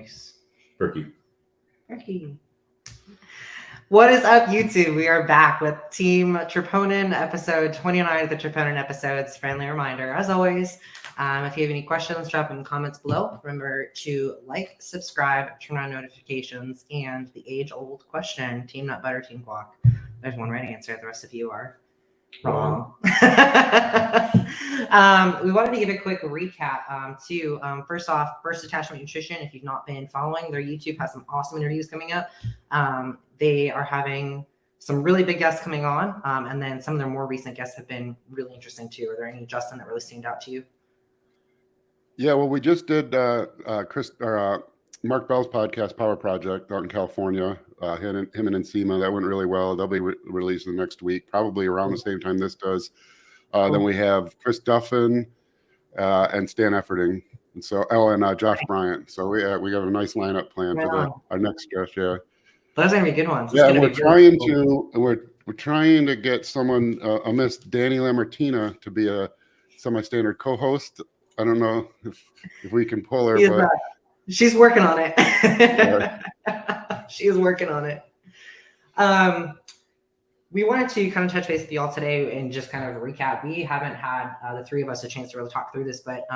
voice. Perky. What is up, YouTube? We are back with Team Troponin, episode 29 of the Troponin episodes. Friendly reminder, as always, if you have any questions, drop them in the comments below. Remember to like, subscribe, turn on notifications, and the age-old question, Team Nut Butter, Team Guac. There's one right answer. The rest of you are wrong. We wanted to give a quick recap too. First off, First Attachment Nutrition, if you've not been following, their YouTube has some awesome interviews coming up. They are having some really big guests coming on, and then some of their more recent guests have been really interesting too. Are there any, Justin, that really stand out to you? Yeah, well, we just did Mark Bell's podcast, Power Project, out in California. Him and Enzima, that went really well. They'll be released the next week, probably around the same time this does. Then we have Chris Duffin and Stan Efferding, and Josh Bryant. So we have a nice lineup planned for our next guest. Yeah, those are gonna be good ones. Yeah, we're trying to get someone, a Miss Danny Lamartina, to be a semi-standard co-host. I don't know if we can pull her, but she's working on it. She's working on it. We wanted to kind of touch base with y'all today and just kind of recap. We haven't had the three of us a chance to really talk through this, but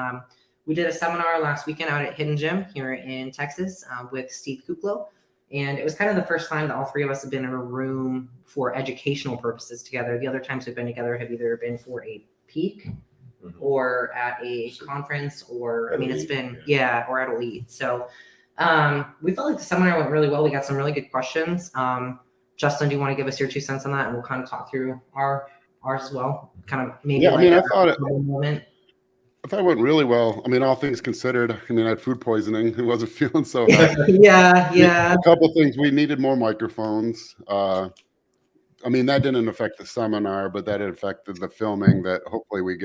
we did a seminar last weekend out at Hidden Gym here in Texas with Steve Kuklo. And it was kind of the first time that all three of us have been in a room for educational purposes together. The other times we've been together have either been for a peak or at a conference, or it's been or at Elite. So we felt like the seminar went really well. We got some really good questions. Justin, do you want to give us your 2 cents on that, and we'll kind of talk through ours as well? Kind of maybe. Yeah, I thought it went really well. All things considered. I had food poisoning. I wasn't feeling so hot. Yeah. A couple of things. We needed more microphones. That didn't affect the seminar, but that affected the filming. That hopefully we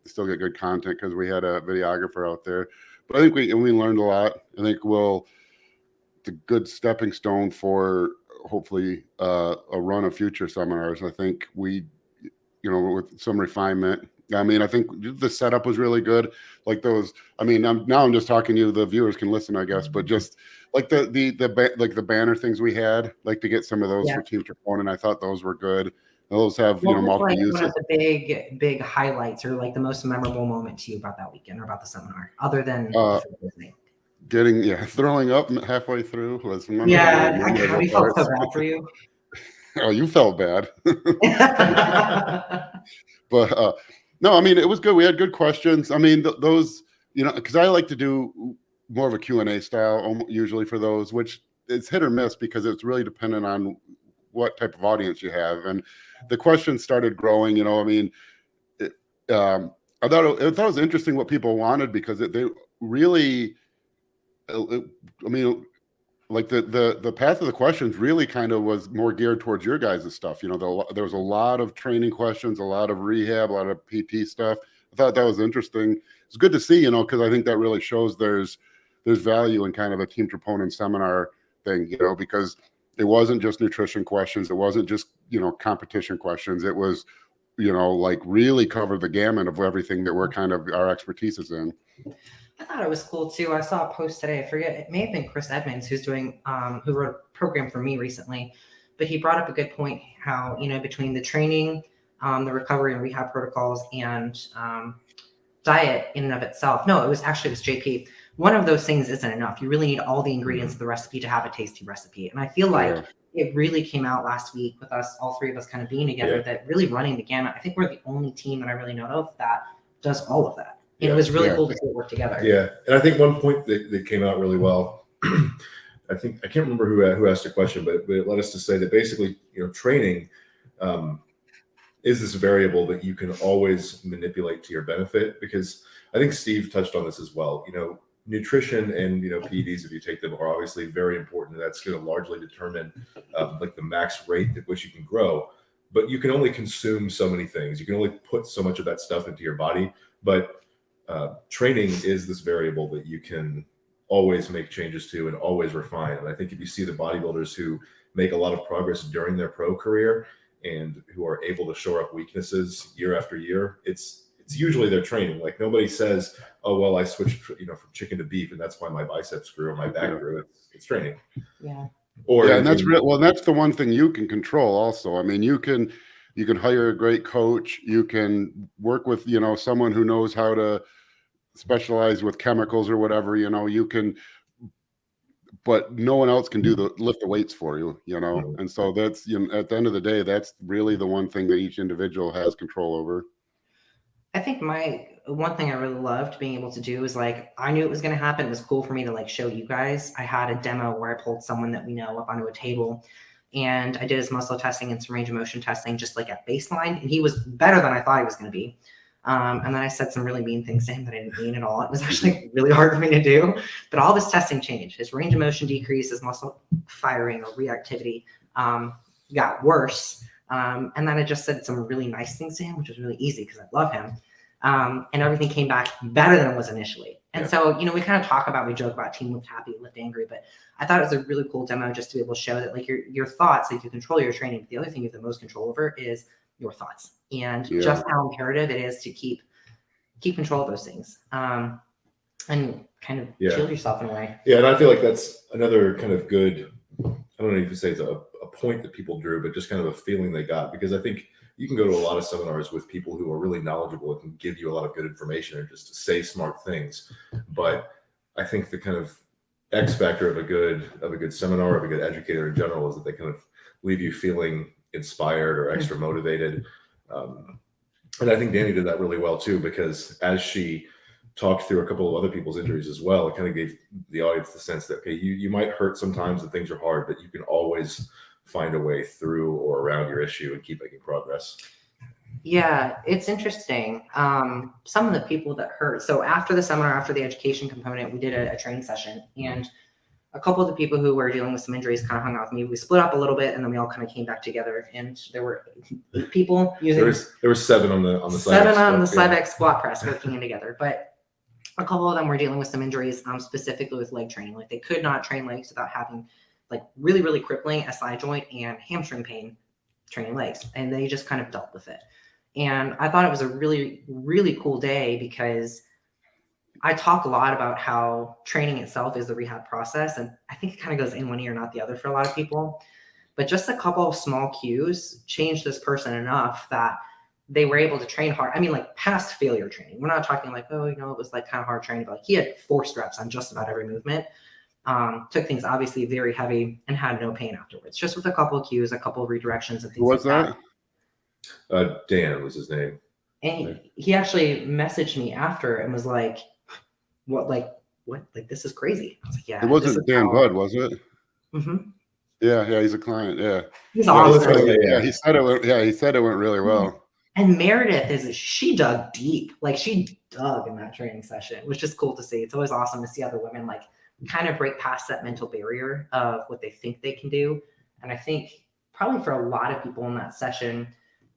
still get good content because we had a videographer out there. But I think we learned a lot. I think it's a good stepping stone for hopefully a run of future seminars. I think we, with some refinement. I think the setup was really good. Like those, I'm just talking to you. The viewers can listen, I guess, but just like the banner things we had, like to get some of those for Team Troponin. I thought those were good. Those have multiple uses. One of the big highlights, or like the most memorable moment to you about that weekend or about the seminar, other than throwing up halfway through was one. I felt so bad for you. Oh, you felt bad. But no, it was good. We had good questions. Those, because I like to do more of a Q&A style usually for those, which it's hit or miss because it's really dependent on what type of audience you have. And the questions started growing. I thought it was interesting what people wanted because they really, like the path of the questions really kind of was more geared towards your guys' stuff. There was a lot of training questions, a lot of rehab, a lot of PT stuff. I thought that was interesting. It's good to see, because I think that really shows there's value in kind of a Team Troponin seminar thing, because it wasn't just nutrition questions. It wasn't just, competition questions. It was, like really covered the gamut of everything that our expertise is in. I thought it was cool too. I saw a post today. I forget, it may have been Chris Edmonds who wrote a program for me recently, but he brought up a good point how, between the training, the recovery and rehab protocols and diet in and of itself. No, it was JP. One of those things isn't enough. You really need all the ingredients of the recipe to have a tasty recipe. And I feel like it really came out last week with us, all three of us kind of being together, that really running the gamut. I think we're the only team that I really know of that does all of that. It was really cool to see it work together. Yeah, and I think one point that came out really well, I can't remember who asked the question, but it led us to say that basically, training is this variable that you can always manipulate to your benefit. Because I think Steve touched on this as well. Nutrition and PEDs, if you take them, are obviously very important. That's going to largely determine like the max rate at which you can grow. But you can only consume so many things. You can only put so much of that stuff into your body. But training is this variable that you can always make changes to and always refine. And I think if you see the bodybuilders who make a lot of progress during their pro career and who are able to shore up weaknesses year after year, it's it's usually their training. Like nobody says, oh, well, I switched, from chicken to beef and that's why my biceps grew or my back grew. It's training. Yeah. Or and that's real. Well, that's the one thing you can control also. I mean, you can hire a great coach. You can work with, someone who knows how to specialize with chemicals or whatever, you can, but no one else can lift the weights for you, And so that's, at the end of the day, that's really the one thing that each individual has control over. I think one thing I really loved being able to do is like, I knew it was going to happen. It was cool for me to like show you guys. I had a demo where I pulled someone that we know up onto a table and I did his muscle testing and some range of motion testing, just like at baseline. And he was better than I thought he was going to be. And then I said some really mean things to him that I didn't mean at all. It was actually really hard for me to do, but all this testing changed. His range of motion decreased, his muscle firing or reactivity got worse. And then I just said some really nice things to him, which was really easy because I love him. And everything came back better than it was initially. And so, we kind of we joke about team lift happy, lift angry, but I thought it was a really cool demo just to be able to show that like your thoughts, like you control your training. But the other thing you have the most control over is your thoughts and just how imperative it is to keep control of those things. And kind of shield yourself in a way. Yeah. And I feel like that's another kind of good, I don't know if you say it's a point that people drew, but just kind of a feeling they got, because I think you can go to a lot of seminars with people who are really knowledgeable and can give you a lot of good information and just say smart things. But I think the kind of X factor of a good seminar, of a good educator in general, is that they kind of leave you feeling inspired or extra motivated. And I think Danny did that really well too, because as she talked through a couple of other people's injuries as well, it kind of gave the audience the sense that, okay, you might hurt sometimes and things are hard, but you can always find a way through or around your issue and keep making progress. Yeah, it's interesting. Some of the people that hurt. So after the seminar, after the education component, we did a training session, and a couple of the people who were dealing with some injuries kind of hung out with me. We split up a little bit, and then we all kind of came back together. And there were 8 people using. There was 7 on the seven on the Cybex squat press working in together, but a couple of them were dealing with some injuries, specifically with leg training. Like they could not train legs without having like really, really crippling SI joint and hamstring pain training legs. And they just kind of dealt with it. And I thought it was a really, really cool day because I talk a lot about how training itself is the rehab process. And I think it kind of goes in one ear, not the other for a lot of people. But just a couple of small cues changed this person enough that they were able to train hard. I mean, like past failure training. We're not talking like, it was like kind of hard training, but like he had forced reps on just about every movement. Took things obviously very heavy and had no pain afterwards, just with a couple of cues, a couple of redirections and things. What's like that? Dan was his name. And he actually messaged me after and was like, what, like, this is crazy. I was like, yeah. It wasn't Dan Budd, was it? Mm-hmm. Yeah, he's a client. Yeah. He's awesome. Yeah, he said it went really well. And Meredith she dug deep. Like she dug in that training session, which is cool to see. It's always awesome to see other women like kind of break past that mental barrier of what they think they can do. And I think probably for a lot of people in that session,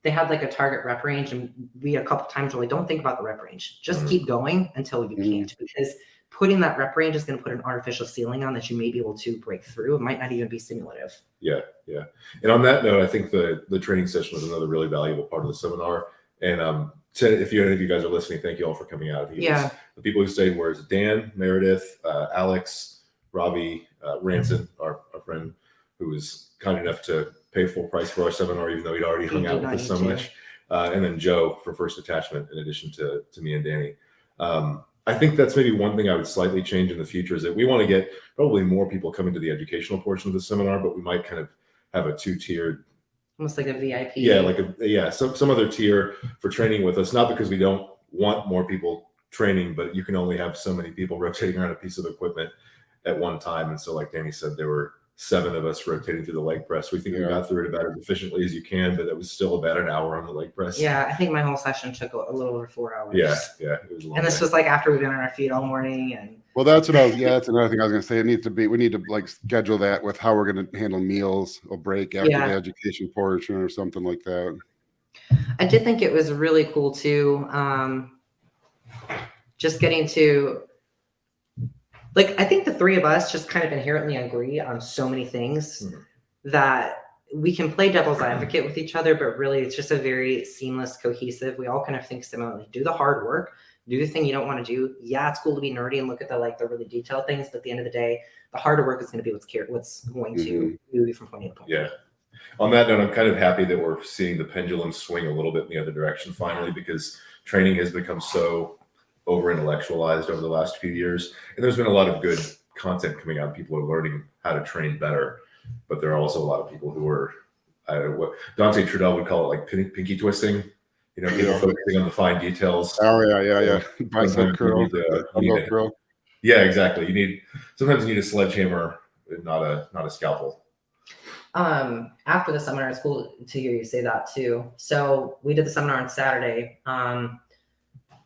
they had like a target rep range, and we a couple times were like, don't think about the rep range. Just keep going until you can't, because putting that rep range is going to put an artificial ceiling on that you may be able to break through. It might not even be stimulative. Yeah. And on that note, I think the training session was another really valuable part of the seminar. And if any of you guys are listening, thank you all for coming out. The people who stayed were Dan, Meredith, Alex, Robbie, Ranson, our friend, who was kind enough to pay full price for our seminar, even though he'd already hung out with us so much. And then Joe for First Attachment, in addition to me and Danny. I think that's maybe one thing I would slightly change in the future, is that we want to get probably more people coming to the educational portion of the seminar, but we might kind of have a 2-tiered, almost like a VIP. Yeah, some other tier for training with us. Not because we don't want more people training, but you can only have so many people rotating around a piece of equipment at one time. And so, like Danny said, there were 7 of us rotating through the leg press. We think we got through it about as efficiently as you can, but it was still about an hour on the leg press. Yeah, I think my whole session took a little over 4 hours. Yeah, it was a long and this was like after we've been on our feet all morning. And well, that's another thing I was going to say. We need to like schedule that with how we're going to handle meals, a break after the education portion or something like that. I did think it was really cool too. Just getting to, like, I think the 3 of us just kind of inherently agree on so many things that we can play devil's advocate with each other, but really it's just a very seamless, cohesive. We all kind of think similarly. Do the hard work, do the thing you don't want to do. Yeah, it's cool to be nerdy and look at the really detailed things, but at the end of the day, the harder work is going to be what's going to move you from point A to point B. Yeah. On that note, I'm kind of happy that we're seeing the pendulum swing a little bit in the other direction finally, because training has become so over intellectualized over the last few years. And there's been a lot of good content coming out. People are learning how to train better, but there are also a lot of people who are, what Dante Trudell would call it, like pinky twisting, people focusing on the fine details. Oh yeah. Bicep curl, curl. Yeah, exactly. Sometimes you need a sledgehammer, not a scalpel. After the seminar, it's cool to hear you say that too. So we did the seminar on Saturday.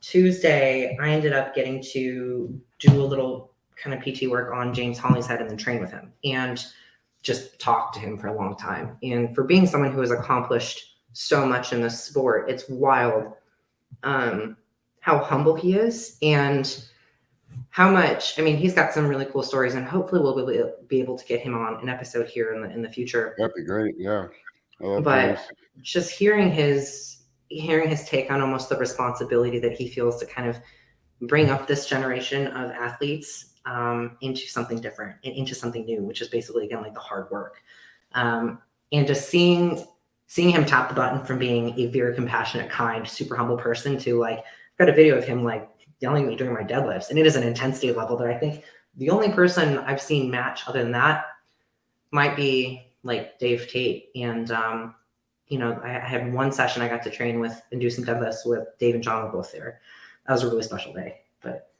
Tuesday, I ended up getting to do a little kind of PT work on James Hollingshead and then train with him and just talk to him for a long time. And for being someone who has accomplished so much in this sport, it's wild how humble he is and how much. I mean, he's got some really cool stories, and hopefully we'll be able to get him on an episode here in the future. That'd be great. Yeah. But just hearing his take on almost the responsibility that he feels to kind of bring up this generation of athletes into something different and into something new, which is basically, again, like the hard work. And just seeing him tap the button from being a very compassionate, kind, super humble person to I've got a video of him yelling at me during my deadlifts. And it is an intensity level that I think the only person I've seen match other than that might be Dave Tate. And, I had one session I got to train with and do some deadlifts with Dave and John were both there. That was a really special day, but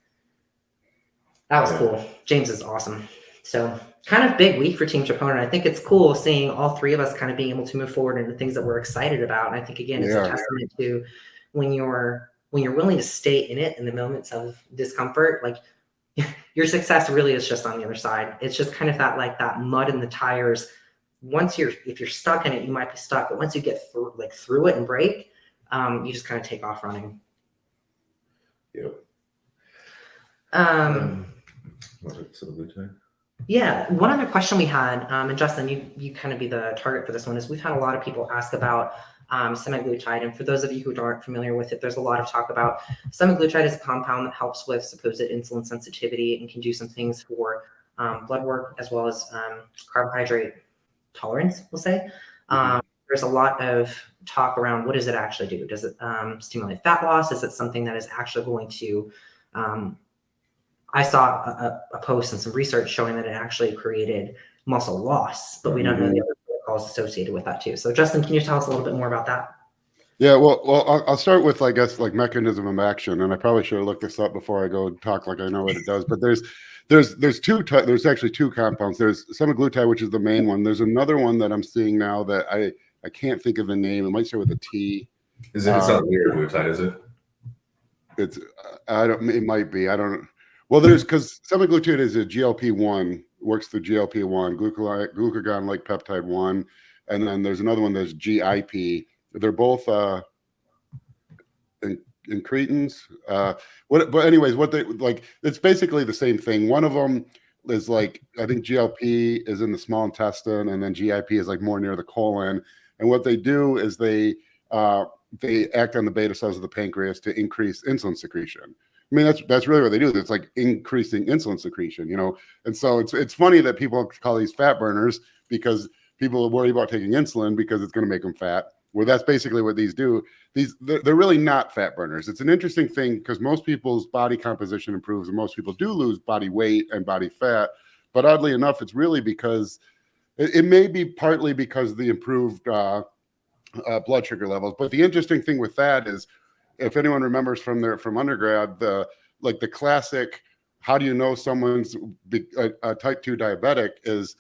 that was cool. James is awesome. So kind of big week for Team Troponin. I think it's cool seeing all three of us kind of being able to move forward into things that we're excited about. And I think, again, it's a testament to when you're willing to stay in it in the moments of discomfort, your success really is just on the other side. It's just kind of that mud in the tires. If you're stuck in it, you might be stuck, but once you get through it and break, you just kind of take off running. Yep. Yeah. One other question we had, and Justin, you kind of be the target for this one, is we've had a lot of people ask about semaglutide. And for those of you who aren't familiar with it, there's a lot of talk about semaglutide is a compound that helps with supposed insulin sensitivity and can do some things for blood work as well as carbohydrate tolerance, we'll say. There's a lot of talk around what does it actually do? Does it stimulate fat loss? Is it something that is actually going to I saw a post and some research showing that it actually created muscle loss, but we don't know the other protocols associated with that too. So Justin, can you tell us a little bit more about that? Yeah, well, I'll start with, I guess, mechanism of action, and I probably should have looked this up before I go talk like I know what it does. But there's actually two compounds. There's semaglutide, which is the main one. There's another one that I'm seeing now that I can't think of the name. It might start with a T. Is it? It's not liraglutide, is it? It might be. I don't. Well, because semaglutide is a GLP-1, works through GLP-1, glucagon-like peptide 1, and then there's another one that's GIP. They're both incretins. But anyways, what they it's basically the same thing. One of them is I think GLP is in the small intestine, and then GIP is more near the colon. And what they do is they act on the beta cells of the pancreas to increase insulin secretion. I mean, that's really what they do. It's increasing insulin secretion, And so it's funny that people call these fat burners because people worry about taking insulin because it's going to make them fat. Well, that's basically what these do. They're really not fat burners. It's an interesting thing because most people's body composition improves and most people do lose body weight and body fat. But oddly enough, it's really because it may be partly because of the improved blood sugar levels. But the interesting thing with that is, if anyone remembers from undergrad, the classic, how do you know someone's a type 2 diabetic is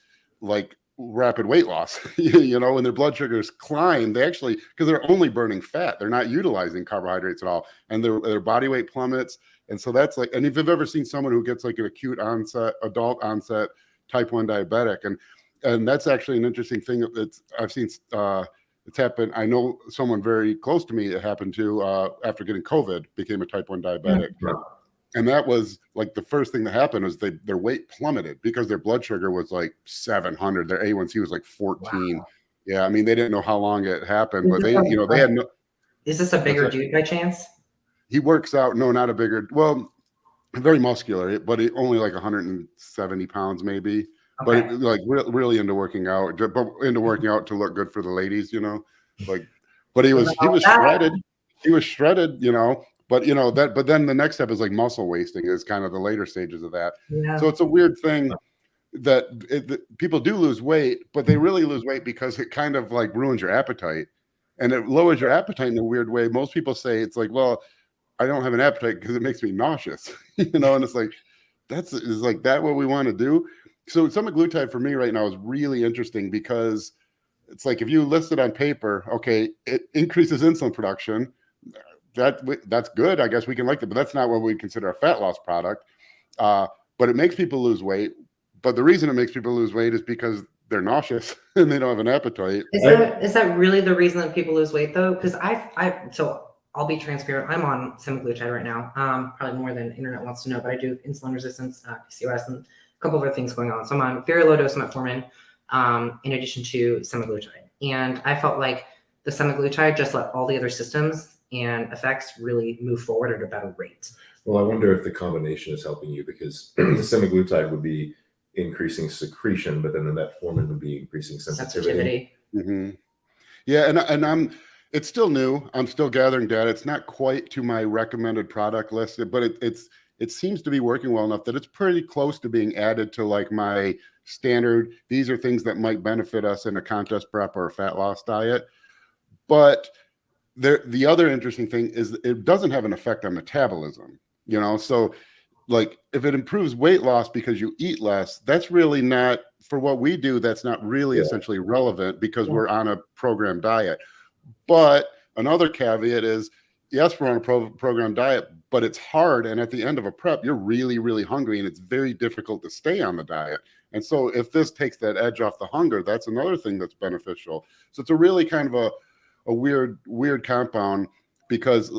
rapid weight loss, when their blood sugars climb, they actually, because they're only burning fat, they're not utilizing carbohydrates at all, and their body weight plummets. And so that's and if you've ever seen someone who gets an acute adult onset type 1 diabetic, and that's actually an interesting thing. I've seen it's happened. I know someone very close to me it happened to after getting COVID, became a type 1 diabetic. Yeah. And that was the first thing that happened was their weight plummeted because their blood sugar was 700. Their A1C was 14. Wow. Yeah, I mean, they didn't know how long it happened, but they had no. Is this a bigger dude by chance? He works out. No, not a bigger. Well, very muscular, but only like 170 pounds maybe. Okay. But like really into working out, but into working out to look good for the ladies, like. But he was shredded. He was shredded, But but then the next step is like muscle wasting is kind of the later stages of that. Yeah. So it's a weird thing that people do lose weight, but they really lose weight because it kind of like ruins your appetite, and it lowers your appetite in a weird way. Most people say it's like, well, I don't have an appetite because it makes me nauseous, and it's like, is like that what we want to do? So semaglutide for me right now is really interesting because it's like if you list it on paper, okay, it increases insulin production. That's good. I guess we can like that, but that's not what we consider a fat loss product. But it makes people lose weight. But the reason it makes people lose weight is because they're nauseous and they don't have an appetite. Is that really the reason that people lose weight though? Because so I'll be transparent. I'm on semaglutide right now. Probably more than internet wants to know, but I do insulin resistance, PCOS, and a couple other things going on. So I'm on very low dose metformin, in addition to semaglutide. And I felt like the semaglutide just let all the other systems and effects really move forward at a better rate. Well, I wonder if the combination is helping you because the semaglutide would be increasing secretion, but then the metformin would be increasing sensitivity. Mm-hmm. Yeah, and it's still new. I'm still gathering data. It's not quite to my recommended product list, but it seems to be working well enough that it's pretty close to being added to like my standard. These are things that might benefit us in a contest prep or a fat loss diet. But the other interesting thing is it doesn't have an effect on metabolism, so like if it improves weight loss because you eat less, that's really not, for what we do, that's not really essentially relevant because we're on a program diet. But another caveat is, yes, we're on a program diet, but it's hard. And at the end of a prep, you're really, really hungry and it's very difficult to stay on the diet. And so if this takes that edge off the hunger, that's another thing that's beneficial. So it's a really kind of a weird compound because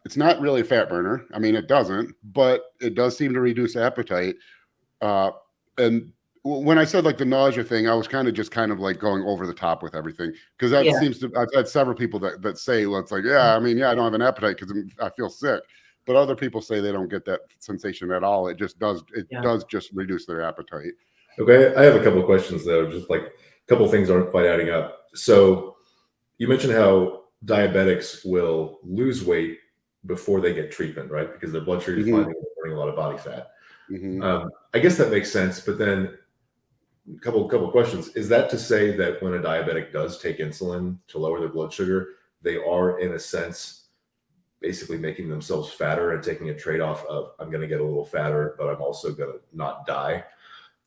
it's not really a fat burner. I mean, it doesn't, but it does seem to reduce appetite. And when I said like the nausea thing, I was kind of like going over the top with everything because that seems to. I've had several people that say, well, it's like, I don't have an appetite because I feel sick. But other people say they don't get that sensation at all. It just does. It does just reduce their appetite. Okay, I have a couple of questions though. Just like a couple of things aren't quite adding up. So you mentioned how diabetics will lose weight before they get treatment, right? Because their blood sugar is climbing and they're burning a lot of body fat. Mm-hmm. I guess that makes sense. But then a couple of questions. Is that to say that when a diabetic does take insulin to lower their blood sugar, they are in a sense basically making themselves fatter and taking a trade-off of I'm going to get a little fatter, but I'm also going to not die?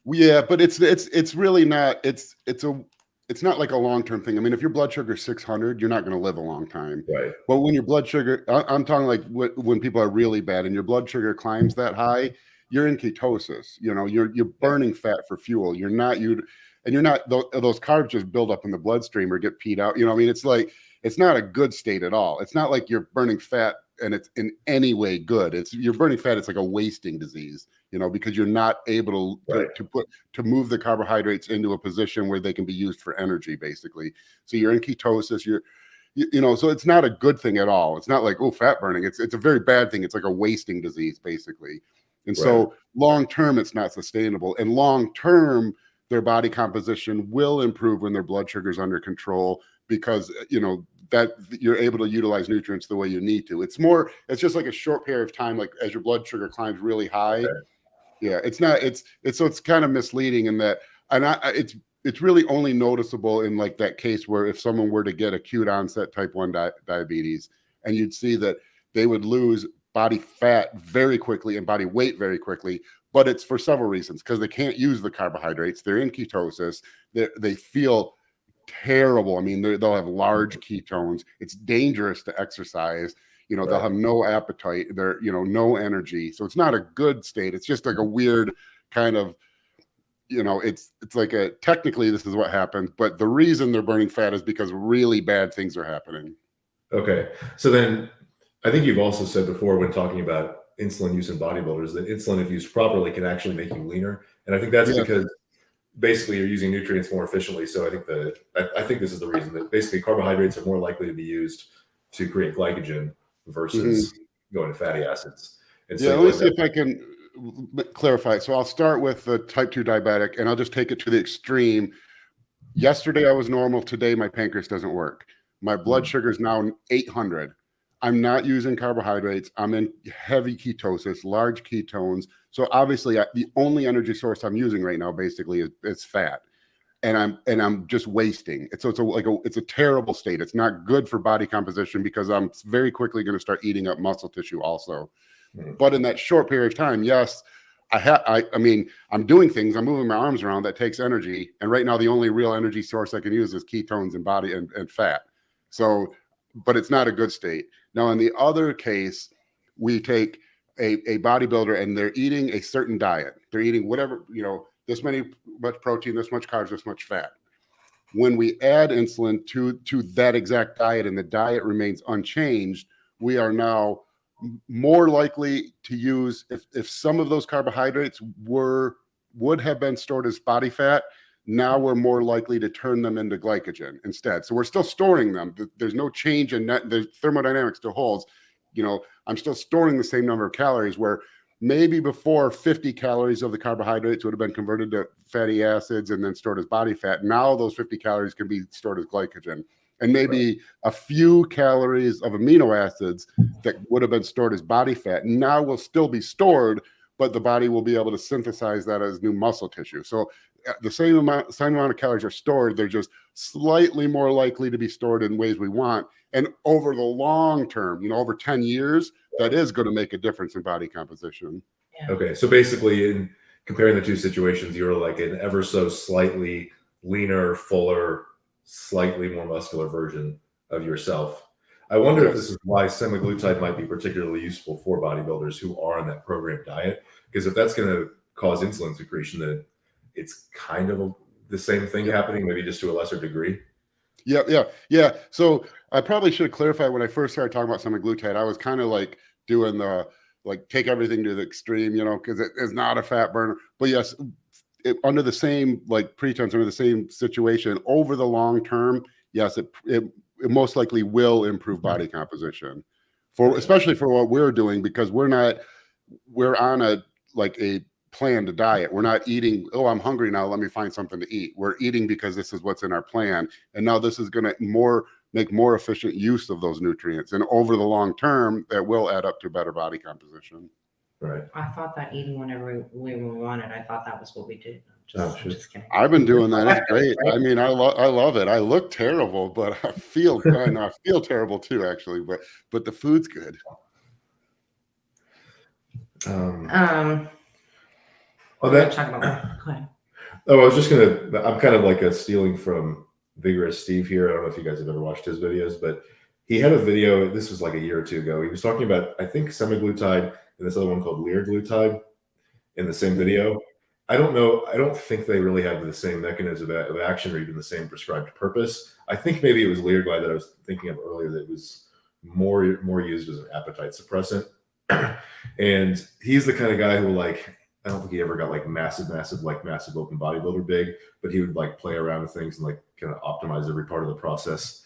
Yeah, but it's really not. It's not like a long-term thing. I mean, if your blood sugar is 600, you're not going to live a long time. Right. But when your blood sugar, I'm talking like when people are really bad and your blood sugar climbs that high, you're in ketosis. You're burning fat for fuel. You're not those carbs just build up in the bloodstream or get peed out. I mean, it's like it's not a good state at all. It's not like you're burning fat and it's in any way good. You're burning fat. It's like a wasting disease, because you're not able to move the carbohydrates into a position where they can be used for energy, basically. So you're in ketosis. So it's not a good thing at all. It's not like, fat burning. It's a very bad thing. It's like a wasting disease, basically. And so long-term, it's not sustainable. And long-term, their body composition will improve when their blood sugar is under control because, that you're able to utilize nutrients the way you need to. It's just like a short period of time, like as your blood sugar climbs really high. Okay. Yeah, it's kind of misleading in that, and it's really only noticeable in like that case where if someone were to get acute onset type 1 diabetes, and you'd see that they would lose body fat very quickly and body weight very quickly, but it's for several reasons because they can't use the carbohydrates. They're in ketosis. They feel terrible. I mean, they'll have large ketones. It's dangerous to exercise. They'll have no appetite. They're, no energy. So it's not a good state. It's just like a weird kind of, it's like technically this is what happens, but the reason they're burning fat is because really bad things are happening. Okay. So then I think you've also said before when talking about insulin use in bodybuilders that insulin, if used properly, can actually make you leaner. And I think that's because basically you're using nutrients more efficiently. So I think this is the reason that basically carbohydrates are more likely to be used to create glycogen versus going to fatty acids. And so let me see if I can clarify. So I'll start with the type 2 diabetic, and I'll just take it to the extreme. Yesterday I was normal. Today my pancreas doesn't work. My blood sugar is now 800. I'm not using carbohydrates. I'm in heavy ketosis, large ketones. So obviously the only energy source I'm using right now basically is fat. And I'm just wasting. It's a terrible state. It's not good for body composition because I'm very quickly going to start eating up muscle tissue also. But in that short period of time, yes, I mean, I'm doing things. I'm moving my arms around. That takes energy. And right now, the only real energy source I can use is ketones and body and fat. So, but it's not a good state. Now, in the other case, we take a bodybuilder and they're eating a certain diet. They're eating whatever, this much protein, this much carbs, this much fat. When we add insulin to that exact diet and the diet remains unchanged, we are now more likely to use, if some of those carbohydrates would have been stored as body fat, now we're more likely to turn them into glycogen instead. So we're still storing them. There's no change in that. The thermodynamics still holds. I'm still storing the same number of calories, where maybe before 50 calories of the carbohydrates would have been converted to fatty acids and then stored as body fat. Now those 50 calories can be stored as glycogen. And maybe a few calories of amino acids that would have been stored as body fat now will still be stored, but the body will be able to synthesize that as new muscle tissue. So the same amount of calories are stored. They're just slightly more likely to be stored in ways we want. And over the long term, over 10 years, that is going to make a difference in body composition. Yeah. Okay. So basically, in comparing the two situations, you're like an ever so slightly leaner, fuller, slightly more muscular version of yourself. I wonder if this is why semaglutide might be particularly useful for bodybuilders who are on that program diet, because if that's going to cause insulin secretion, then it's kind of the same thing happening, maybe just to a lesser degree. Yeah. So I probably should have clarified when I first started talking about semaglutide. I was kind of like doing the take everything to the extreme, because it is not a fat burner. But yes, under the same pretense, under the same situation, over the long term, yes, it most likely will improve body composition, especially for what we're doing, because we're on a planned diet. We're not eating, I'm hungry now, let me find something to eat. We're eating because this is what's in our plan. And now this is going to make more efficient use of those nutrients. And over the long term, that will add up to better body composition. Right. I thought that eating whenever we wanted, I thought that was what we did. Just kidding. I've been doing that. It's great. I mean, I love it. I look terrible, but I feel terrible too, actually. But the food's good. I was just I'm kind of stealing from Vigorous Steve here. I don't know if you guys have ever watched his videos, but he had a video, this was a year or two ago. He was talking about, I think, semaglutide and this other one called liraglutide in the same video. I don't know. I don't think they really have the same mechanism of action or even the same prescribed purpose. I think maybe it was liraglutide that I was thinking of earlier that was more used as an appetite suppressant. And he's the kind of guy who I don't think he ever got massive open bodybuilder big, but he would play around with things and kind of optimize every part of the process.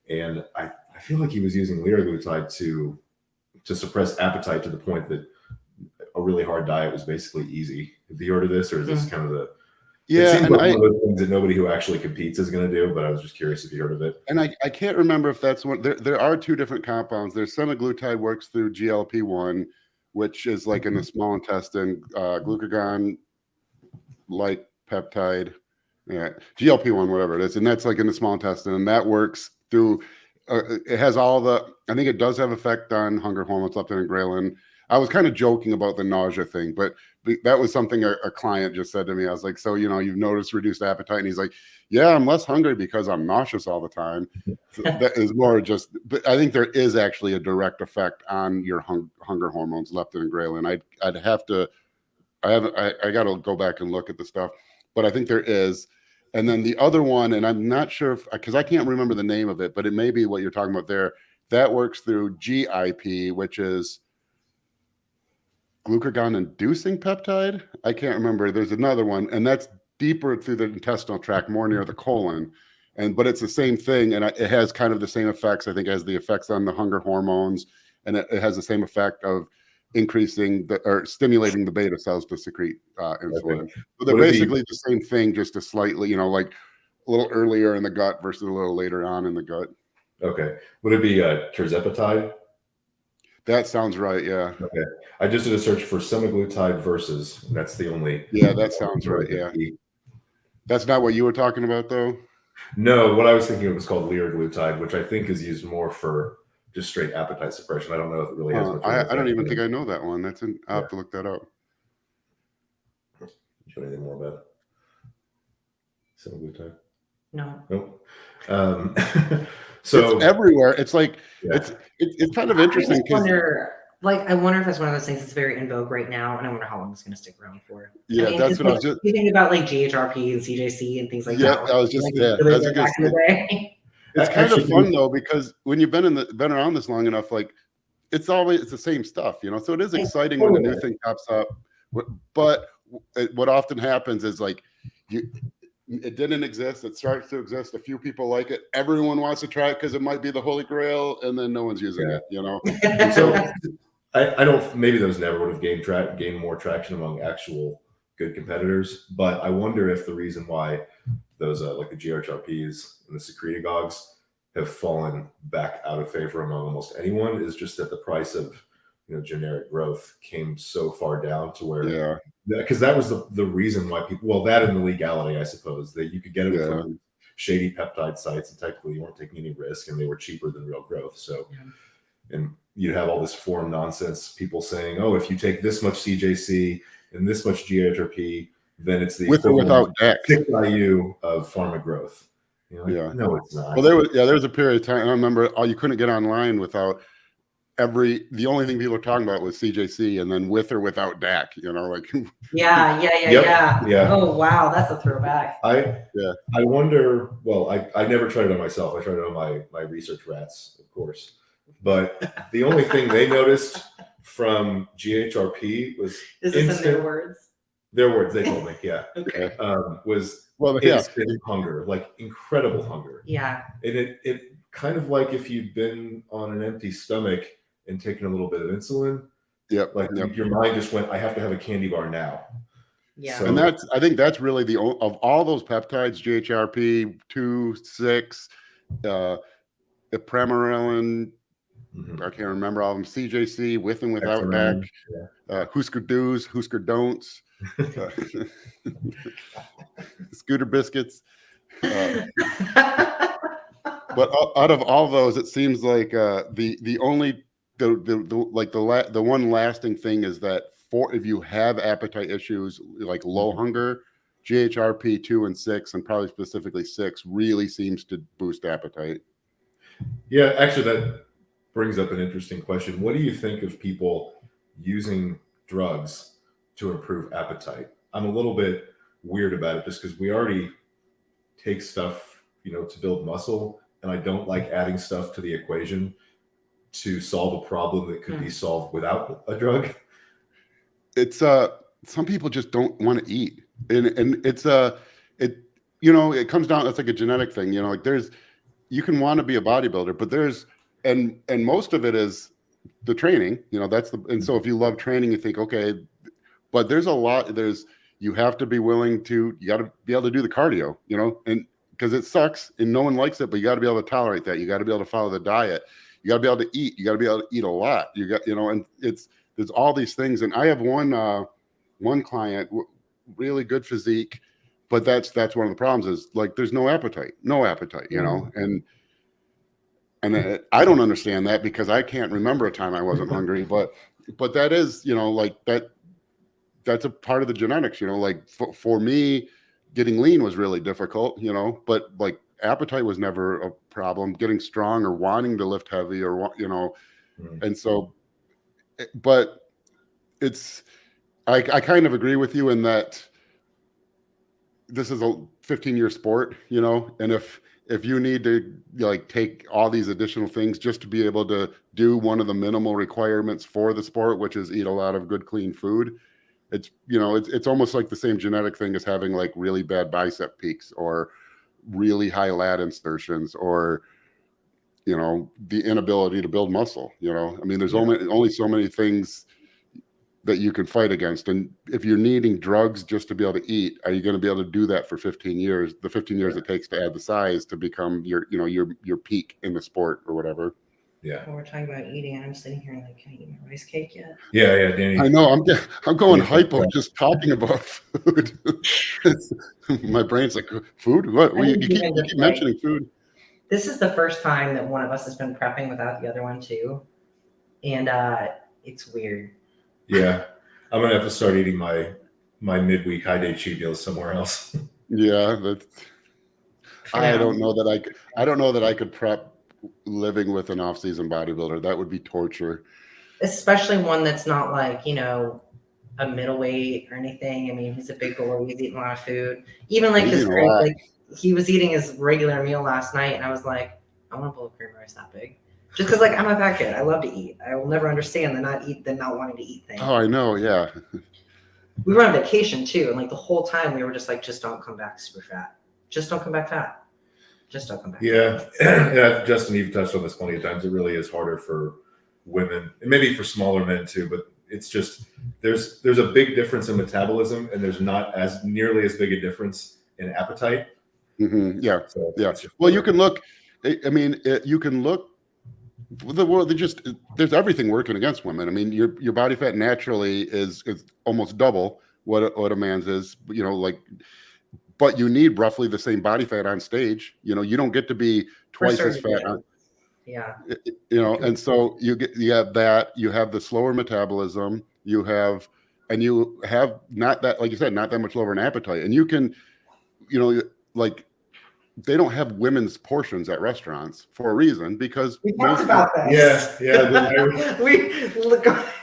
And I feel like he was using liraglutide to suppress appetite to the point that a really hard diet was basically easy. Have you heard of this, or is this kind of the? Yeah, it seems one of those things that nobody who actually competes is going to do. But I was just curious if you heard of it. And I can't remember if that's one. There are two different compounds. There's semaglutide works through GLP-1, which is in the small intestine, glucagon peptide, GLP-1, whatever it is, and that's in the small intestine, and that works through. It has all the. I think it does have effect on hunger hormones, leptin and ghrelin. I was kind of joking about the nausea thing, but that was something a client just said to me. I was like, so, you've noticed reduced appetite? And he's like, yeah, I'm less hungry because I'm nauseous all the time. So that is more just, but I think there is actually a direct effect on your hunger hormones, leptin and ghrelin. I got to go back and look at the stuff, but I think there is. And then the other one, and I'm not sure because I can't remember the name of it, but it may be what you're talking about there. That works through GIP, which is glucagon inducing peptide. I can't remember. There's another one, and that's deeper through the intestinal tract, more near the colon. But it's the same thing, and it has kind of the same effects, I think, as the effects on the hunger hormones, and it has the same effect of increasing or stimulating the beta cells to secrete insulin. Okay. So they're Would it be- basically the same thing, just a slightly, like a little earlier in the gut versus a little later on in the gut. Okay. Would it be tirzepatide? That sounds right. Yeah. Okay. I just did a search for semaglutide versus, and that's the only. Yeah, that sounds right. Yeah. That's not what you were talking about, though? No, what I was thinking of was called liraglutide, which I think is used more for just straight appetite suppression. I don't know if it really has much. I don't even think I know that one. I'll have to look that up. Do you know anything more about semaglutide? No. Nope. So it's everywhere. It's like it's kind of interesting because I wonder if it's one of those things that's very in vogue right now, and I wonder how long it's going to stick around for. Yeah, I mean, that's what I was just. You think about like GHRP and CJC and things like that. Yeah, I was just back in the day. It's kind of fun though, because when you've been around this long enough, like it's the same stuff, So it is exciting when a new thing pops up. But what often happens is like it didn't exist. It starts to exist. A few people like it. Everyone wants to try it because it might be the holy grail, and then no one's using it. And so I don't. Maybe those never would have gained more traction among actual good competitors. But I wonder if the reason why those like the GHRPs and the secretagogues have fallen back out of favor among almost anyone is just that the price of generic growth came so far down to where because that was the reason why people that and the legality, I suppose, that you could get it from shady peptide sites and technically you weren't taking any risk and they were cheaper than real growth. So and you have all this forum nonsense, people saying, oh, if you take this much CJC and this much GHRP, then it's the with or without DEX IU of pharma growth. No, it's not. Well, there was a period of time. I remember you couldn't get online without the only thing people were talking about was CJC, and then with or without DAC. Yeah. Oh wow, that's a throwback. I wonder. Well, I never tried it on myself. I tried it on my research rats, of course. But the only thing they noticed from GHRP was is this in their words? Their words, they told me, yeah. Okay. Was instant hunger, like incredible hunger. Yeah. And it kind of like if you've been on an empty stomach and taken a little bit of insulin. Your mind just went, I have to have a candy bar now. Yeah. So, and I think that's really of all those peptides, GHRP, 2, 6, ipramorelin, I can't remember all of them, CJC, with and without DAC, Husker do's, Husker don'ts, Scooter biscuits. But out of all those, it seems like the only the one lasting thing is that if you have appetite issues like low hunger, GHRP 2 and 6, and probably specifically 6, really seems to boost appetite. Yeah, actually, that brings up an interesting question. What do you think of people using drugs to improve appetite? I'm a little bit weird about it just because we already take stuff, to build muscle, and I don't like adding stuff to the equation to solve a problem that could be solved without a drug. It's some people just don't want to eat, and it's it comes down, it's like a genetic thing, like you can want to be a bodybuilder, but and most of it is the training, and so if you love training, you think, okay, but you have to be willing to, you got to be able to do the cardio, and because it sucks and no one likes it, but you got to be able to tolerate that. You got to be able to follow the diet. You got to be able to eat. You got to be able to eat a lot. And there's all these things. And I have one client, really good physique, but that's one of the problems is like, there's no appetite, and I don't understand that because I can't remember a time I wasn't hungry, but that is, like that's a part of the genetics, like for me, getting lean was really difficult, but like appetite was never a problem. Getting strong or wanting to lift heavy or, and so, but I kind of agree with you in that this is a 15-year sport, and if you need to like take all these additional things just to be able to do one of the minimal requirements for the sport, which is eat a lot of good, clean food, it's, it's almost like the same genetic thing as having like really bad bicep peaks or really high lat insertions or, the inability to build muscle. I mean, there's only so many things that you can fight against. And if you're needing drugs just to be able to eat, are you going to be able to do that for 15 years? The 15 years it takes to add the size to become your peak in the sport or whatever. Yeah. Well, we're talking about eating, and I'm sitting here like, can I eat my rice cake yet? Yeah, Danny. I know. I'm going hypo just talking about food. My brain's like, food? What? You keep mentioning food. This is the first time that one of us has been prepping without the other one too, and it's weird. Yeah, I'm gonna have to start eating my midweek high day cheat meals somewhere else. Yeah, I don't know that I could prep living with an off-season bodybuilder. That would be torture. Especially one that's not like, a middleweight or anything. I mean, he's a big boy. He's eating a lot of food. Even like he was eating his regular meal last night, and I was like, I want a bowl of cream rice that big. Just because, like, I'm not that good. I love to eat. I will never understand the not wanting to eat thing. Oh, I know. Yeah. We were on vacation too, and like the whole time we were just like, just don't come back super fat. Just don't come back fat. Just don't come back. Yeah. Yeah. Justin, you've touched on this plenty of times. It really is harder for women and maybe for smaller men too, but it's just there's a big difference in metabolism, and there's not as nearly as big a difference in appetite. Mm-hmm. Yeah. So yeah. Well, you can look. I mean, you can look. The world, there's everything working against women. I mean, your body fat naturally is almost double what a man's is. But you need roughly the same body fat on stage. You don't get to be twice as fat. Yeah. And so you have that. You have the slower metabolism. You have not that, like you said, not that much lower in appetite. And you can, they don't have women's portions at restaurants for a reason, because we talked about that. Yeah.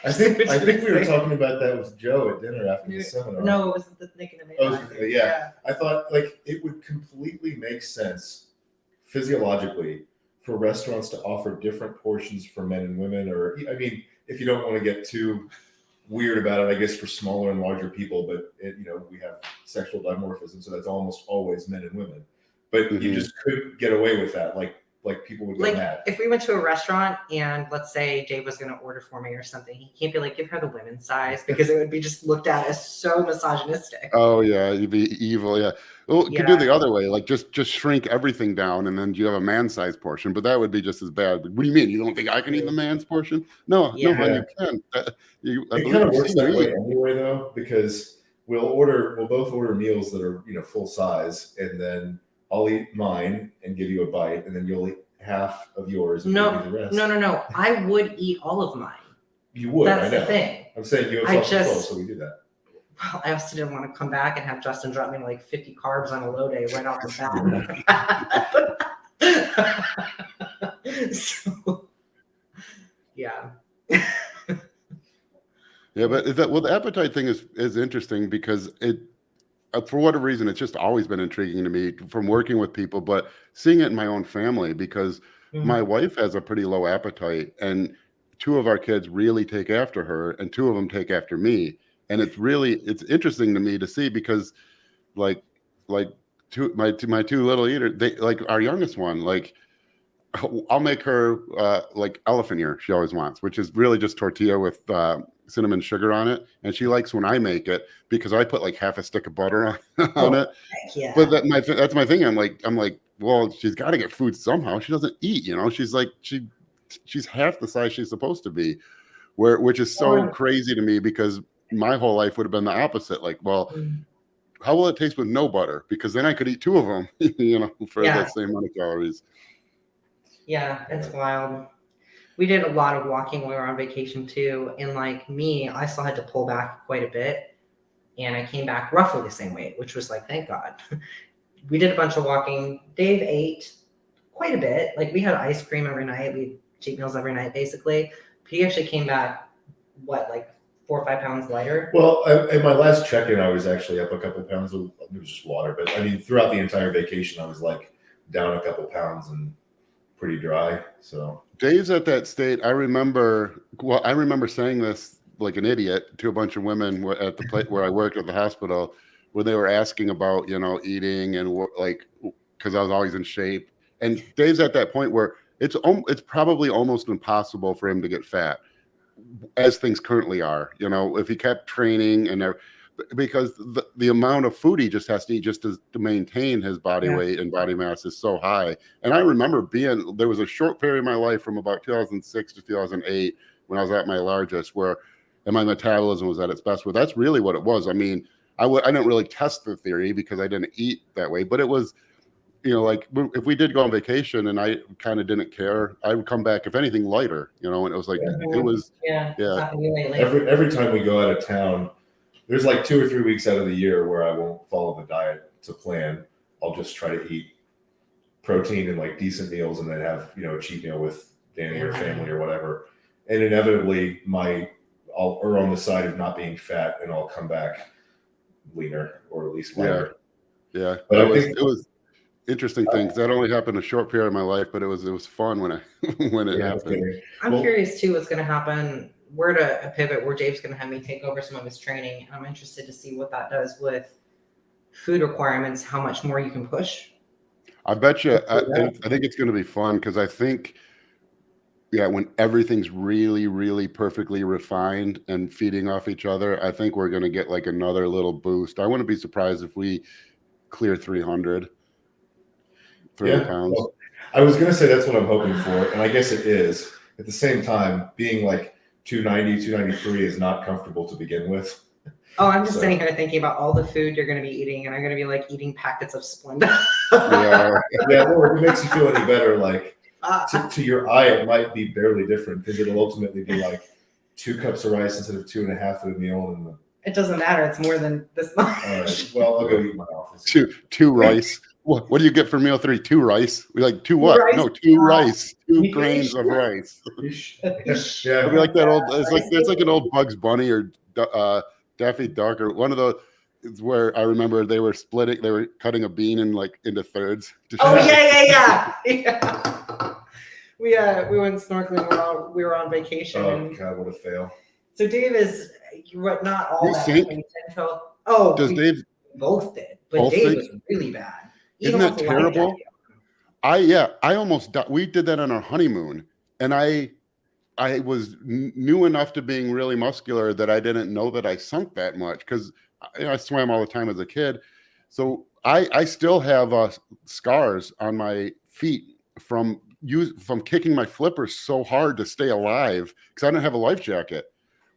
I think we were talking about that with Joe at dinner after the seminar. No, it was the Nick and the yeah. I thought it would completely make sense physiologically for restaurants to offer different portions for men and women, or I mean, if you don't want to get too weird about it, I guess for smaller and larger people, but we have sexual dimorphism, so that's almost always men and women. But you just couldn't get away with that. Like people would get mad. If we went to a restaurant and let's say Dave was going to order for me or something, he can't be like, give her the women's size, because it would be just looked at as so misogynistic. Oh yeah, you'd be evil. Yeah. Well, you could do the other way, like just shrink everything down, and then you have a man-sized portion. But that would be just as bad. What do you mean? You don't think I can eat the man's portion? No, you can. It kind of works that way anyway, though, because we'll both order meals that are full size, and then I'll eat mine and give you a bite, and then you'll eat half of yours and give me the rest. No. I would eat all of mine. You would. That's I know. The thing. I'm saying you have self-control, so we do that. Well, I also didn't want to come back and have Justin drop me like 50 carbs on a low day right off the bat. So, yeah. Yeah, but the appetite thing is interesting, because for whatever reason, it's just always been intriguing to me from working with people, but seeing it in my own family, because my wife has a pretty low appetite, and 2 of our kids really take after her, and 2 of them take after me. And it's interesting to me to see, because my 2 little eaters, they like our youngest one, like I'll make her like elephant ear, she always wants, which is really just tortilla with cinnamon sugar on it, and she likes when I make it because I put like half a stick of butter on it. Yeah. But that's my thing. I'm like, well, she's got to get food somehow. She doesn't eat, She's like she's half the size she's supposed to be, which is so crazy to me, because my whole life would have been the opposite. Like, well, how will it taste with no butter? Because then I could eat 2 of them, for that same amount of calories. Yeah, it's wild. We did a lot of walking when we were on vacation too. And like me, I still had to pull back quite a bit. And I came back roughly the same weight, which was like, thank God. We did a bunch of walking. Dave ate quite a bit. Like we had ice cream every night. We had cheat meals every night, basically. But he actually came back, like 4 or 5 pounds lighter? Well, in my last check-in, I was actually up a couple pounds. It was just water. But I mean, throughout the entire vacation, I was like down a couple pounds and pretty dry. So Dave's at that state. I remember saying this like an idiot to a bunch of women at the place where I worked at the hospital, where they were asking about, eating and like, because I was always in shape. And Dave's at that point where it's probably almost impossible for him to get fat as things currently are, if he kept training because the amount of food he just has to eat just to maintain his body weight and body mass is so high. And I remember there was a short period of my life from about 2006 to 2008 when I was at my largest and my metabolism was at its best, where that's really what it was. I mean, I didn't really test the theory because I didn't eat that way, but it was, like if we did go on vacation and I kind of didn't care, I would come back, if anything, lighter, and it was like, it was, Every time we go out of town, there's like 2 or 3 weeks out of the year where I won't follow the diet to plan. I'll just try to eat protein and like decent meals and then have, a cheat meal with Danny or family or whatever. And inevitably I'll err on the side of not being fat and I'll come back leaner or at least lighter. Yeah. But it was interesting things that only happened a short period of my life, but it was fun when it happened. I'm curious too what's going to happen. We're at a pivot where Dave's going to have me take over some of his training. I'm interested to see what that does with food requirements, how much more you can push. I bet you. I think it's going to be fun because I think, when everything's really, really perfectly refined and feeding off each other, I think we're going to get like another little boost. I wouldn't be surprised if we clear 300 pounds. Well, I was going to say that's what I'm hoping for, and I guess it is. At the same time, being like 290, 293 is not comfortable to begin with. Oh, I'm just sitting here thinking about all the food you're going to be eating, and I'm going to be like eating packets of Splenda. Well, if it makes you feel any better, like to your eye, it might be barely different because it'll ultimately be like 2 cups of rice instead of 2.5 for the meal. And it doesn't matter. It's more than this much. All right. Well, I'll go eat my office. Two rice. What do you get for meal 3? 2 rice. We like 2 what? Rice. No, 2 rice. 2 grains of rice. It'll be like that old. It's like an old Bugs Bunny or Daffy Duck or one of those. It's where I remember they were cutting a bean into thirds. Yeah. We went snorkeling. We were on vacation. Oh God, what a fail! So Dave is not all that. Does Dave? Both did, but Dave was really bad. Isn't that terrible? I almost died. We did that on our honeymoon, and I was new enough to being really muscular that I didn't know that I sunk that much because I swam all the time as a kid. So I still have scars on my feet from kicking my flippers so hard to stay alive because I didn't have a life jacket.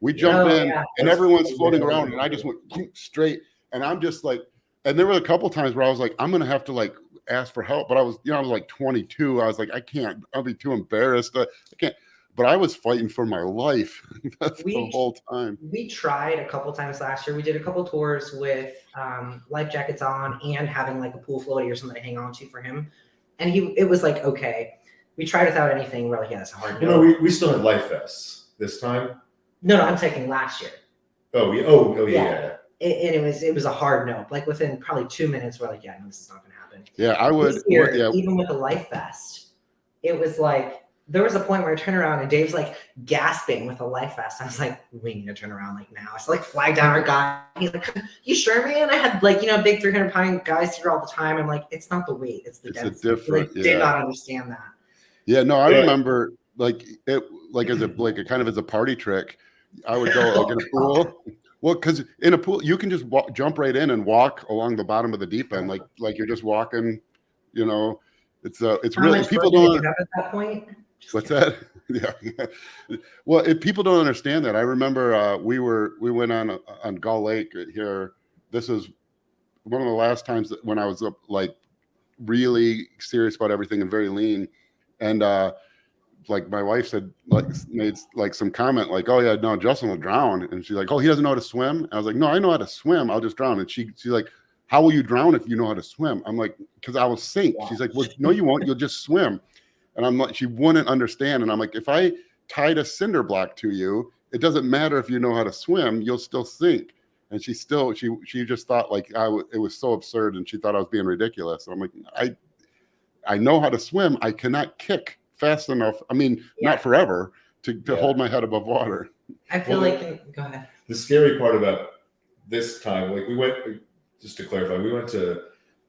We jumped in and everyone's floating around and I just went straight and I'm just like, and there were a couple times where I was like, I'm going to have to like ask for help. But I was like 22. I was like, I can't, I'll be too embarrassed. I can't. But I was fighting for my life the whole time. We tried a couple times last year. We did a couple tours with life jackets on and having like a pool floaty or something to hang on to for him. And it was like, okay. We tried without anything. We're like, yeah, it's hard. We still had life vests this time. No, I'm taking last year. Oh, yeah. And it was a hard no. Like within probably 2 minutes, we're like, yeah, no, this is not going to happen. Yeah, I would. This year, even with a life vest, it was like, there was a point where I turned around and Dave's like gasping with a life vest. I was like, we need to turn around like now. So like flag down our guy. He's like, you sure, man? I had like, big 300-pound guys here all the time. I'm like, it's not the weight, it's the density. Did not understand that. Yeah, no, I remember like it like as a kind of as a party trick. I would go like in a pool. Well, because in a pool you can just jump right in and walk along the bottom of the deep end, like you're just walking. It's really people don't. At that point. What's that? Yeah. Well, if people don't understand that, I remember we went on Gull Lake here. This is one of the last times when I was like really serious about everything and very lean, and like my wife said, made like some comment like, "Oh yeah, no, Justin will drown," and she's like, "Oh, he doesn't know how to swim." And I was like, "No, I know how to swim. I'll just drown." And she's like, "How will you drown if you know how to swim?" I'm like, "Because I will sink." She's like, "Well, no, you won't. You'll just swim." And I'm like, she wouldn't understand. And I'm like, if I tied a cinder block to you, it doesn't matter if you know how to swim, you'll still sink. And she just thought like it was so absurd, and she thought I was being ridiculous. And I'm like, I know how to swim. I cannot kick fast enough. I mean, not forever to hold my head above water. I feel Well, go ahead. The scary part about this time, like we went, just to clarify, we went to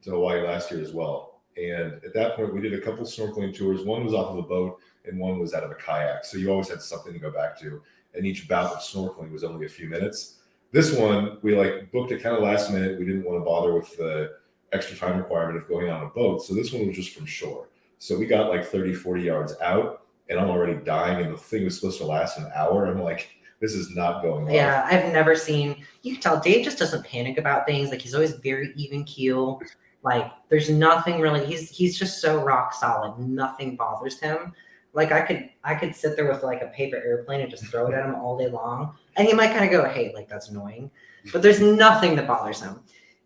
Hawaii last year as well. And at that point, we did a couple snorkeling tours. One was off of a boat and one was out of a kayak. So you always had something to go back to. And each bout of snorkeling was only a few minutes. This one, we like booked it kind of last minute. We didn't want to bother with the extra time requirement of going on a boat. So this one was just from shore. So we got like 30, 40 yards out and I'm already dying. And the thing was supposed to last an hour. I'm like, this is not going well. Yeah, I've never seen, you can tell Dave just doesn't panic about things. Like he's always very even keel. Like there's nothing really, he's just so rock solid. Nothing bothers him. Like I could sit there with like a paper airplane and just throw it at him all day long. And he might kind of go, hey, like that's annoying. But there's nothing that bothers him.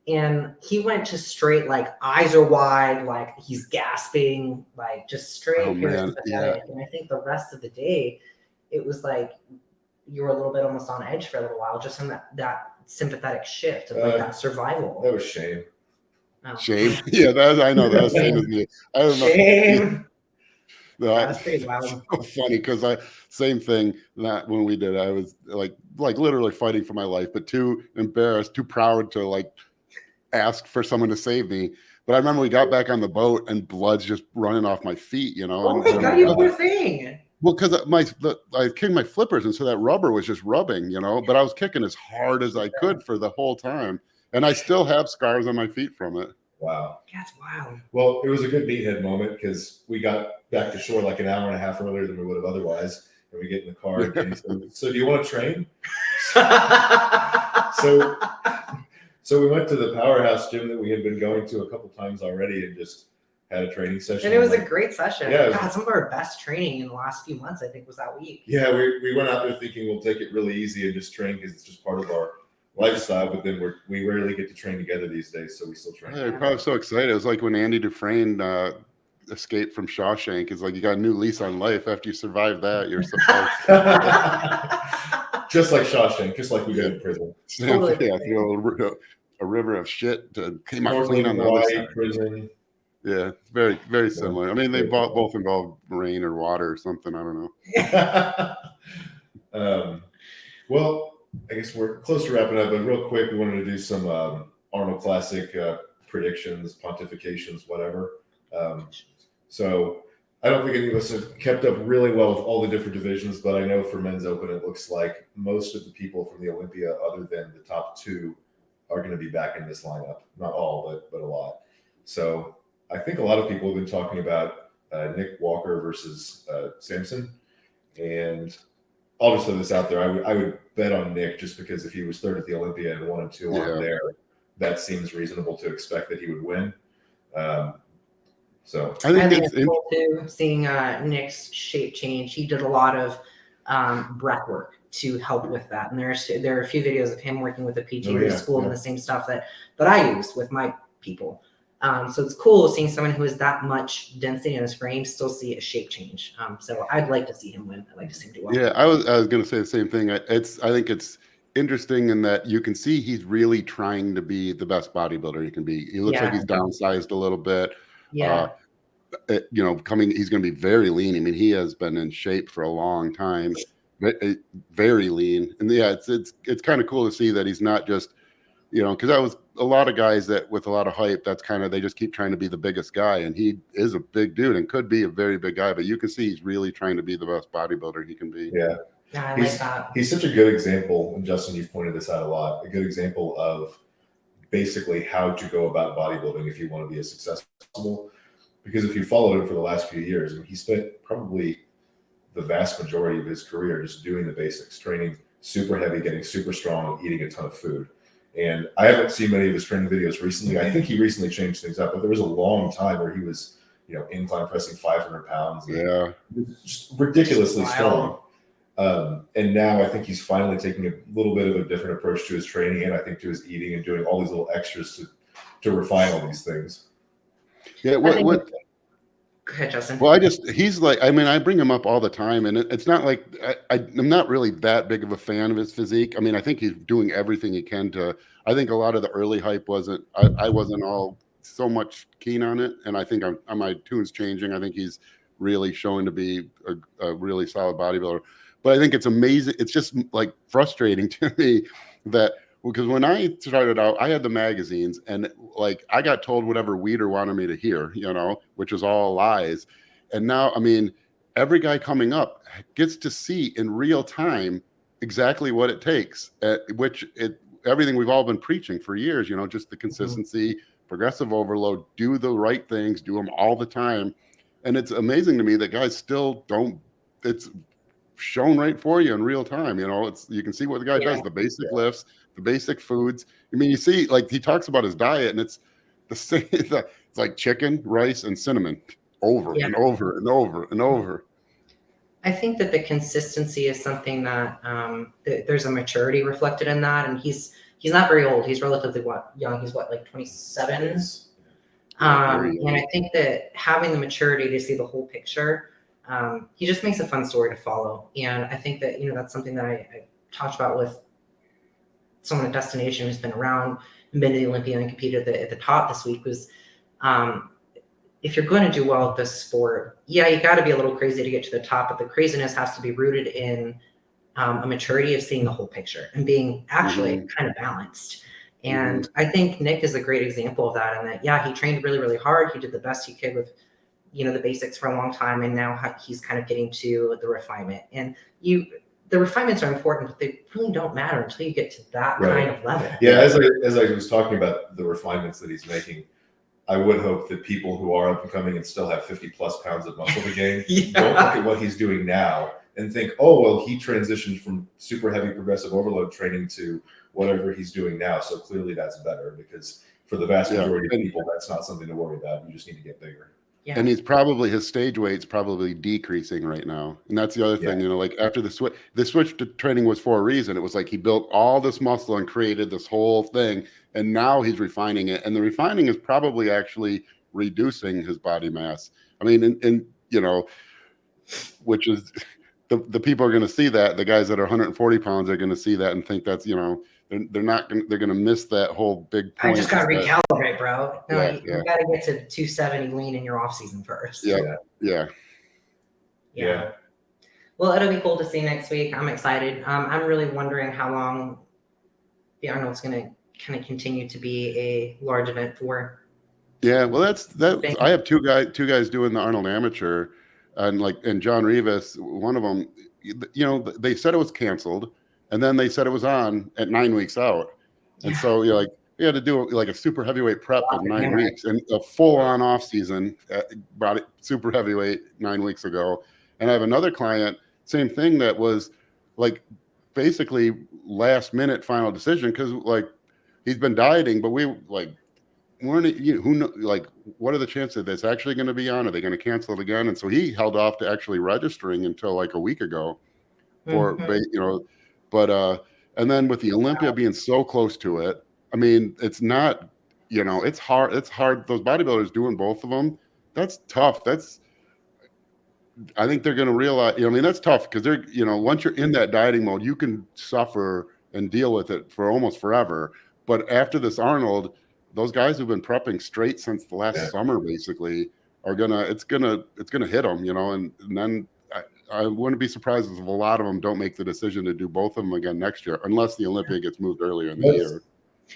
And he went to straight, like eyes are wide, like he's gasping, like just straight. Oh, man. Yeah. And I think the rest of the day, it was like you were a little bit almost on edge for a little while, just from that sympathetic shift of like that survival. That was shame. Oh. Shame. Yeah, I know that was same as me. I don't know. Shame. That's pretty wild. So funny because same thing that when we did, I was like literally fighting for my life, but too embarrassed, too proud to like ask for someone to save me. But I remember we got back on the boat and blood's just running off my feet, you know. Oh my God, you poor thing. Well, because I kicked my flippers, and so that rubber was just rubbing, you know. But I was kicking as hard as I could for the whole time, and I still have scars on my feet from it. Wow, that's wild. Well, it was a good meathead moment because we got back to shore like an hour and a half earlier than we would have otherwise. And we get in the car, and he said, "So, do you want to train?" So we went to the Powerhouse gym that we had been going to a couple times already, and just had a training session. And it was a great session. Yeah, God, some of our best training in the last few months, I think, was that week. Yeah, we went out there thinking we'll take it really easy and just train because it's just part of our lifestyle. But then we rarely get to train together these days, so we still train. Yeah, you're probably so excited. It was like when Andy Dufresne escaped from Shawshank. It's like you got a new lease on life after you survive that. You're supposed just like Shawshank, just like we did in prison. Totally. Yeah, a river of shit to came out clean on the other side. Prison. Yeah, very, very similar. I mean, they both involve rain or water or something. I don't know. Well, I guess we're close to wrapping up, but real quick, we wanted to do some Arnold Classic predictions, pontifications, whatever. So I don't think any of us have kept up really well with all the different divisions, but I know for Men's Open, it looks like most of the people from the Olympia, other than the top two, are going to be back in this lineup. Not all, but a lot. So I think a lot of people have been talking about Nick Walker versus Samson. And I'll just throw this out there. I would bet on Nick just because if he was third at the Olympia and 1 and 2 on there, that seems reasonable to expect that he would win. So I think it's cool too, seeing Nick's shape change. He did a lot of breath work to help with that. And there are a few videos of him working with a PT in school and the same stuff that I use with my people. So it's cool seeing someone who has that much density in his frame still see a shape change. So I'd like to see him win. I'd like to see him do well. Yeah, I was going to say the same thing. I think it's interesting in that you can see he's really trying to be the best bodybuilder he can be. He looks like he's downsized a little bit. Yeah. He's going to be very lean. I mean, he has been in shape for a long time, very lean. And yeah, it's kind of cool to see that he's not just, because that was a lot of guys that with a lot of hype, that's kind of, they just keep trying to be the biggest guy. And he is a big dude and could be a very big guy, but you can see he's really trying to be the best bodybuilder he can be. Yeah. I like that. He's such a good example. And Justin, you've pointed this out a lot, a good example of basically how to go about bodybuilding if you want to be as successful. Because if you followed him for the last few years, I mean, he spent probably the vast majority of his career just doing the basics, training super heavy, getting super strong, eating a ton of food. And I haven't seen many of his training videos recently. I think he recently changed things up, but there was a long time where he was, incline pressing 500 pounds. Yeah. Just ridiculously strong. And now I think he's finally taking a little bit of a different approach to his training and I think to his eating and doing all these little extras to refine all these things. Yeah. Go ahead, Justin. Well, he's like, I mean, I bring him up all the time, and it's not like I'm not really that big of a fan of his physique. I mean, I think he's doing everything he can I think a lot of the early hype I wasn't all so much keen on it. And I think my tune's changing. I think he's really showing to be a really solid bodybuilder. But I think it's amazing. It's just like frustrating to me that, because when I started out, I had the magazines, and like I got told whatever Weider wanted me to hear, which was all lies. And now, I mean, every guy coming up gets to see in real time exactly what it takes, everything we've all been preaching for years, just the consistency, progressive overload, do the right things, do them all the time. And it's amazing to me that guys still don't, it's shown right for you in real time. You can see what the guy does, the basic lifts, the basic foods. I mean, you see, like he talks about his diet, and it's the same, it's like chicken, rice, and cinnamon over and over and over and over. I think that the consistency is something that there's a maturity reflected in that, and he's not very old. He's relatively young. He's like 27. And I think that having the maturity to see the whole picture, he just makes a fun story to follow. And I think that that's something that I talked about with someone at Destination who's been around and been to the Olympia and competed at the top this week was. If you're going to do well at this sport, you got to be a little crazy to get to the top, but the craziness has to be rooted in a maturity of seeing the whole picture and being actually kind of balanced. And I think Nick is a great example of that. And that, he trained really, really hard. He did the best he could with, the basics for a long time. And now he's kind of getting to the refinement. And the refinements are important, but they really don't matter until you get to that kind of level. Yeah. As I was talking about the refinements that he's making, I would hope that people who are up and coming and still have 50 plus pounds of muscle to gain don't look at what he's doing now and think, oh, well, he transitioned from super heavy progressive overload training to whatever he's doing now. So clearly that's better, because for the vast majority of people, that's not something to worry about. You just need to get bigger. Yeah. And his stage weight's probably decreasing right now. And that's the other thing, like after the switch to training was for a reason. It was like he built all this muscle and created this whole thing. And now he's refining it. And the refining is probably actually reducing his body mass. I mean, which is the people are going to see that. The guys that are 140 pounds are going to see that and think that's, they're going to miss that whole big point. I just got to recalibrate, bro. No, you got to get to 270 lean in your off season first. Yeah. Well, it'll be cool to see next week. I'm excited. I'm really wondering how long the Arnold's going to kind of continue to be a large event for. Yeah, well, that's I have two guys doing the Arnold Amateur, and John Rivas, one of them. They said it was canceled, and then they said it was on at 9 weeks out, and so we had to do like a super heavyweight prep in 9 weeks and a full on off season. Brought it super heavyweight 9 weeks ago, and I have another client, same thing, that was like basically last minute final decision, because like he's been dieting, but we weren't, who know, like what are the chances that it's actually going to be on? Are they going to cancel it again? And so he held off to actually registering until like a week ago for but and then with the Olympia being so close to it, I mean, it's not, it's hard. Those bodybuilders doing both of them, that's tough. I think they're going to realize, that's tough, because they're, once you're in that dieting mode, you can suffer and deal with it for almost forever. But after this Arnold, those guys who've been prepping straight since the last summer basically it's gonna hit them, and then I wouldn't be surprised if a lot of them don't make the decision to do both of them again next year, unless the Olympia gets moved earlier in the year.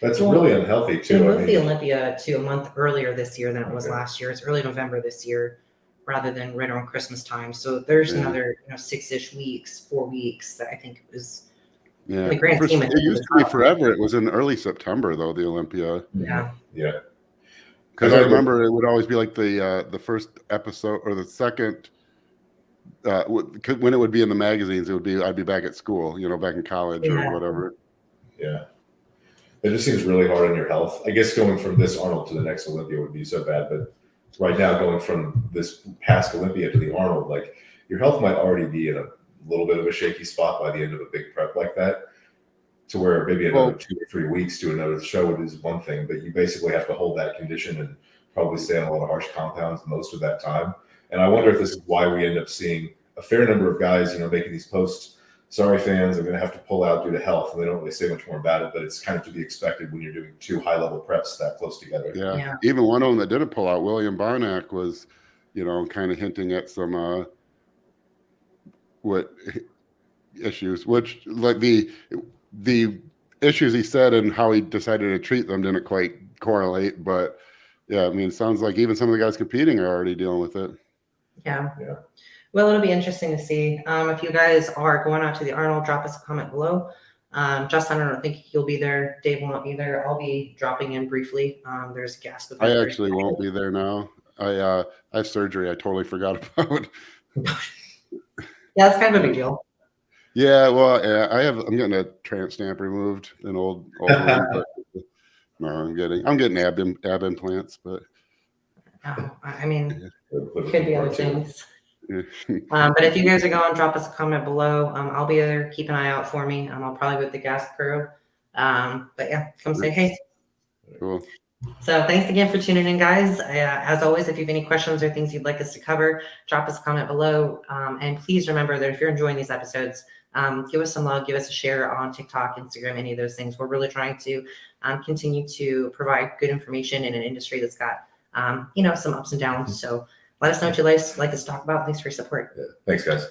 That's really unhealthy too. They moved the Olympia to a month earlier this year than it was last year. It's early November this year, rather than right around Christmas time. So there's another 4 weeks that I think is. Yeah, it used to be forever. It was in early September, though, the Olympia. Yeah. Because I remember it would always be like the first episode or the second. When it would be in the magazines, I'd be back at school, back in college or whatever. Yeah, it just seems really hard on your health. I guess going from this Arnold to the next Olympia would be so bad, but right now going from this past Olympia to the Arnold, like your health might already be in a little bit of a shaky spot by the end of a big prep like that, to where maybe another 2 or 3 weeks to another show is one thing, but you basically have to hold that condition and probably stay on a lot of harsh compounds most of that time. And I wonder if this is why we end up seeing a fair number of guys, making these posts, sorry fans, I'm going to have to pull out due to health. And they don't really say much more about it, but it's kind of to be expected when you're doing two high level preps that close together. Yeah. Even one of them that didn't pull out, William Barnack, was, kind of hinting at some, issues, which like the issues he said and how he decided to treat them didn't quite correlate. But yeah, I mean, it sounds like even some of the guys competing are already dealing with it. Yeah. Well, it'll be interesting to see. If you guys are going out to the Arnold, drop us a comment below. Justin, I don't think he'll be there. Dave won't be there. I'll be dropping in briefly. There's a gas with I actually won't be there now. I have surgery I totally forgot about. Yeah, it's kind of a big deal. Yeah, well, I'm getting a tramp stamp removed, an old one, but no, I'm getting ab implants, but I mean, Yeah. could be other things. But if you guys are going, drop us a comment below. I'll be there. Keep an eye out for me. I'll probably be with the gas crew. But yeah, come say hey. Cool. So thanks again for tuning in, guys. As always, if you have any questions or things you'd like us to cover, drop us a comment below. And please remember that if you're enjoying these episodes, give us some love, give us a share on TikTok, Instagram, any of those things. We're really trying to continue to provide good information in an industry that's got, some ups and downs. So let us know what you like us to talk about. Thanks for your support. Yeah. Thanks, guys.